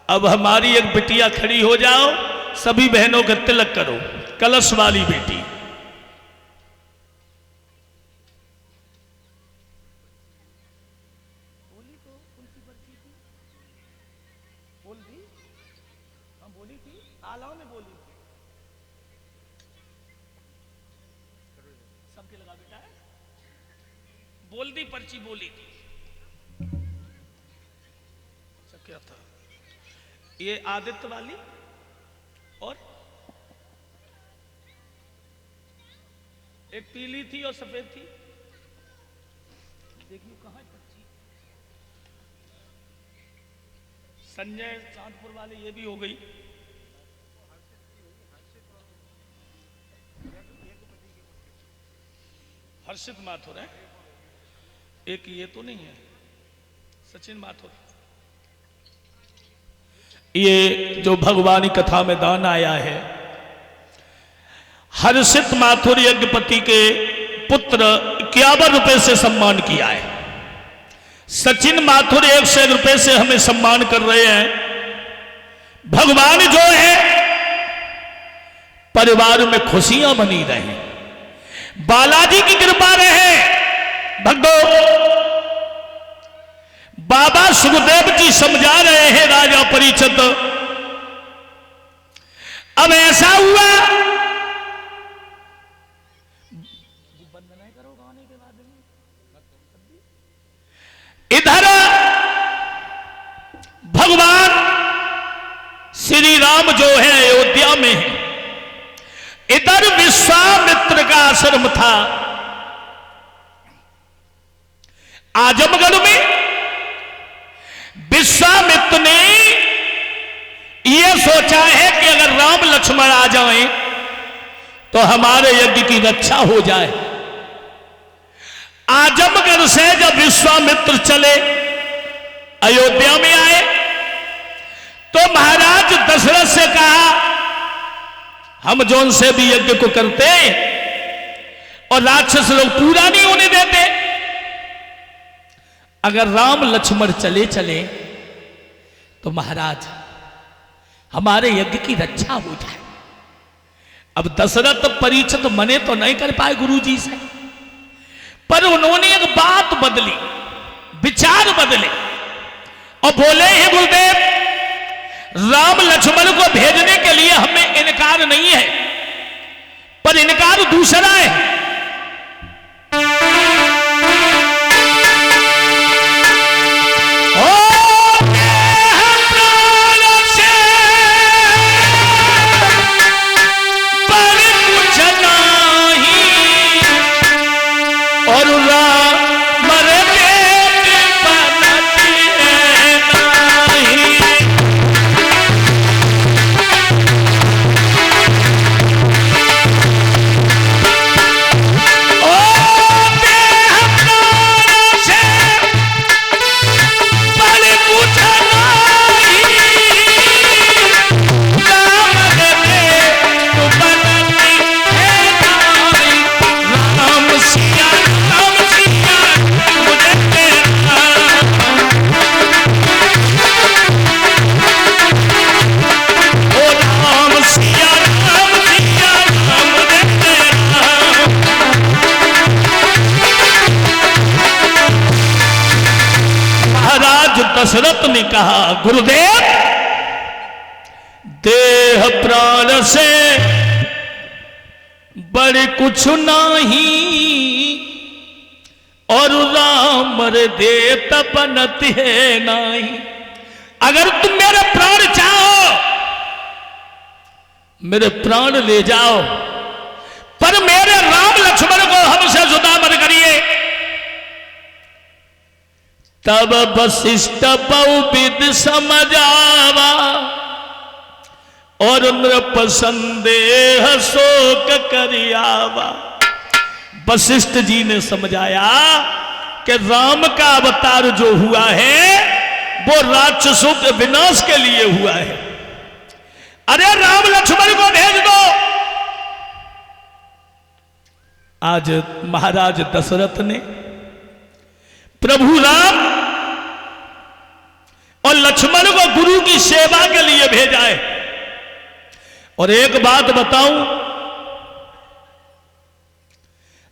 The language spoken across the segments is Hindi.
अब हमारी एक बिटिया खड़ी हो जाओ, सभी बहनों का तिलक करो, कलश वाली बेटी। सबके लगा बेटा है, बोल दी पर्ची, बोली थी। सब क्या था ये? आदित्य वाली और एक पीली थी और सफेद थी। देखिए कहां पर्ची। संजय चांदपुर वाले, ये भी हो गई। हर्षित माथुर है, एक ये तो नहीं है, सचिन माथुर। ये जो भगवानी कथा में दान आया है, हर्षित माथुर यज्ञपति के पुत्र 51 रुपए से सम्मान किया है। सचिन माथुर 101 रुपए से हमें सम्मान कर रहे हैं। भगवान जो है परिवार में खुशियां बनी रहे, बालाजी की कृपा रहे। भक्तों, बाबा सुखदेव जी समझा रहे हैं राजा परीक्षित। अब ऐसा हुआ, करो गाने के बाद इधर भगवान श्री राम जो है अयोध्या में है, इधर विश्वामित्र का आश्रम था आजमगढ़ में। विश्वामित्र ने यह सोचा है कि अगर राम लक्ष्मण आ जाएं तो हमारे यज्ञ की रक्षा हो जाए। आजमगढ़ से जब विश्वामित्र चले अयोध्या में आए तो महाराज दशरथ से कहा, हम जौन से भी यज्ञ को करते और राक्षस लोग पूरा नहीं होने देते, अगर राम लक्ष्मण चले चले तो महाराज हमारे यज्ञ की रक्षा हो जाए। अब दशरथ परीक्षित मने तो नहीं कर पाए गुरुजी से, पर उन्होंने एक बात बदली, विचार बदले और बोले, हे गुरुदेव, राम लक्ष्मण को भेजने के लिए हमें इनकार नहीं है, पर इनकार दूसरा है। दशरथ ने कहा, गुरुदेव, देह प्राण से बड़े कुछ नहीं, और राम रे दे तपनत है नहीं। अगर तुम मेरे प्राण चाहो, मेरे प्राण ले जाओ, पर मेरे राम लक्ष्मण को हमसे जुदा मत करिए। तब वशिष्ठ बहुविध समझावा, और नृप संदेह शोक करियावा। वशिष्ठ जी ने समझाया कि राम का अवतार जो हुआ है वो राक्षसों के विनाश के लिए हुआ है। अरे राम लक्ष्मण को भेज दो। आज महाराज दशरथ ने प्रभु राम और लक्ष्मण को गुरु की सेवा में भेजा है। और एक बात बताऊं,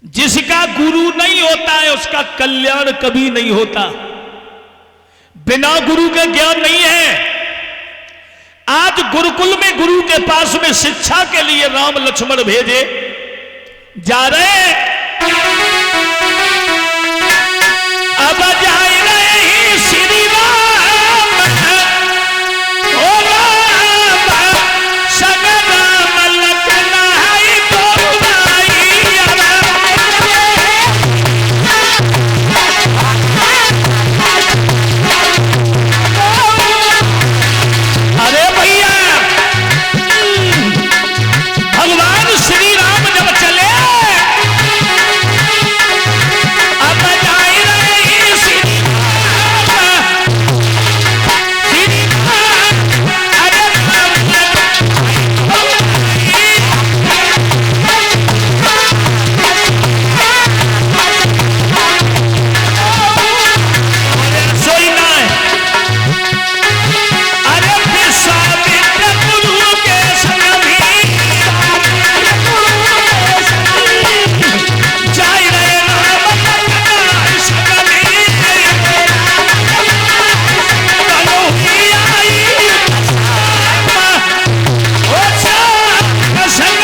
जिसका गुरु नहीं होता है उसका कल्याण कभी नहीं होता। बिना गुरु के ज्ञान नहीं है। आज गुरुकुल में गुरु के पास में शिक्षा के लिए राम लक्ष्मण भेजे जा रहे, अब जा रहे ही श्री राम, ओ राम संग राम लखनाई गोसाई। अरे भैया, भगवान श्री राम जब चले, अब जाए रहे श्री राम, श्री राम, अरे सोई ना है। अरे विश्वामित्र गुरु के संग भी जाय रहे राम लखनाई संग भी, कन्हैया आई ओ संग संग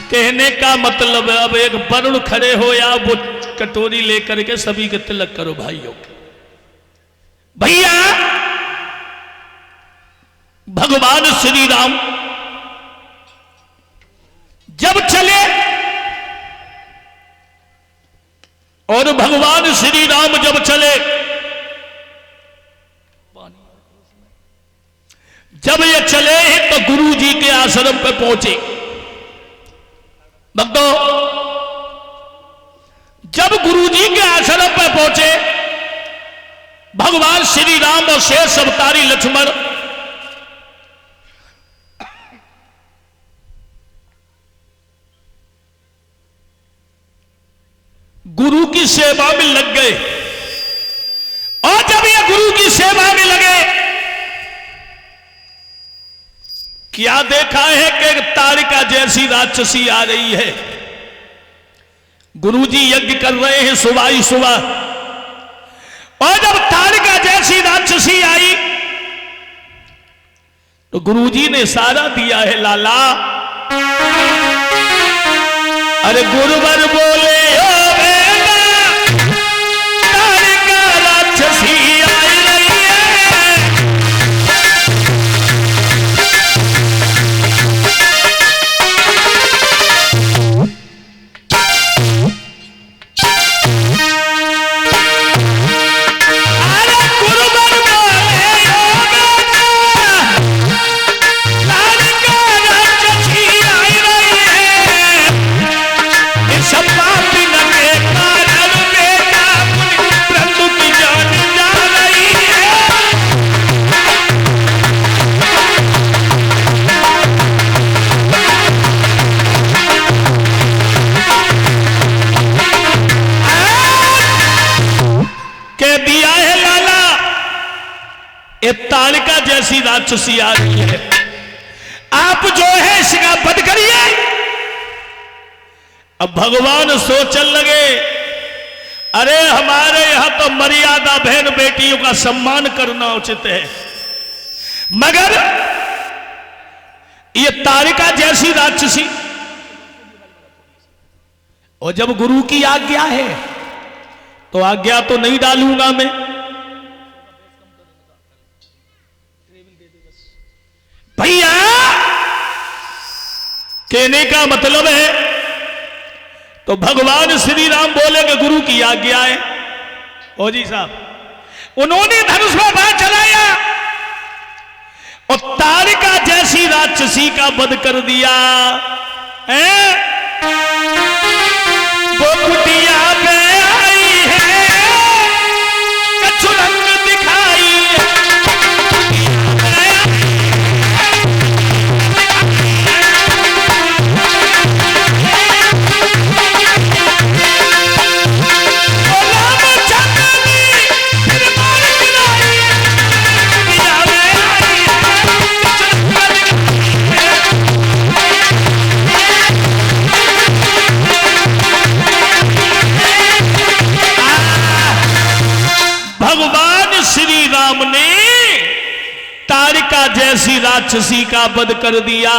कहने का मतलब है, अब एक वरुण खड़े हो या वो कटोरी लेकर के सभी के तिलक करो भाइयों के। भैया, भगवान श्री राम जब चले और भगवान श्री राम जब चले, जब ये चले तो गुरु जी के आश्रम पे पहुंचे। भक्तों, जब गुरु जी के आश्रम पर पहुंचे, भगवान श्री राम और शेष अवतारी लक्ष्मण गुरु की सेवा में लग गए। और जब ये गुरु की सेवा में लगे, क्या देखा है कि तारिका जैसी राक्षसी आ रही है। गुरुजी यज्ञ कर रहे हैं सुबह ही सुबह, और जब तारिका जैसी राक्षसी आई तो गुरुजी ने इशारा दिया है, लाला। अरे गुरुवर बोले, ओ बेटा, तारिका राक्षसी आई रही है। तालिका जैसी राक्षसी आ रही है, आप जो है इसका वध करिए। अब भगवान सोचने लगे, अरे हमारे यहां तो मर्यादा बहन बेटियों का सम्मान करना उचित है, मगर ये तारिका जैसी राक्षसी, और जब गुरु की आज्ञा है तो आज्ञा तो नहीं डालूंगा मैं। भैया, कहने का मतलब है, तो भगवान श्री राम बोले कि गुरु की आज्ञा है। ओ जी साहब, उन्होंने धनुष में बाण चलाया और तारिका जैसी राक्षसी का वध कर दिया। वो कुटिया पे आई है, कछु रंग दिखाई है। राक्षसी का वध कर दिया।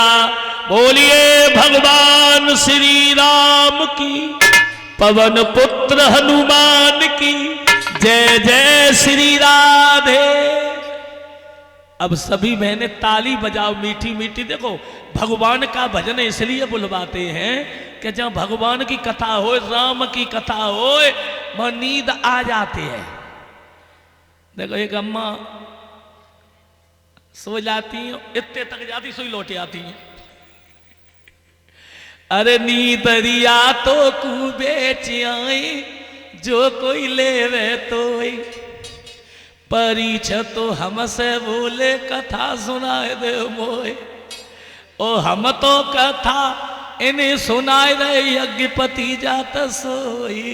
बोलिए भगवान श्री राम की, पवन पुत्र हनुमान की, जय जय श्री राधे। अब सभी बहनें ताली बजाओ मीठी मीठी। देखो भगवान का भजन इसलिए बुलवाते हैं कि जब भगवान की कथा हो, राम की कथा हो, वह नींद आ जाती है। देखो एक अम्मा सो जाती है, इतने तक जाती सोई लौट आती है। अरे नींदरिया तो कू बेच आई, जो कोई लेवे तो परीछ तो हमसे बोले, कथा सुनाए दे मोए। ओ हम तो कथा इन्हें सुनाए रहे, यज्ञपति जात सोई।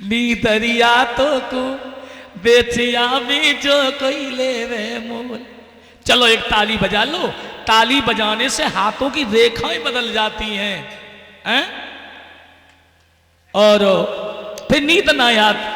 नीदरिया तो को बेचिया भी, जो कोई लेवे मोल। चलो एक ताली बजा लो। ताली बजाने से हाथों की रेखाएं बदल जाती हैं, हैं? और फिर नींद ना याद।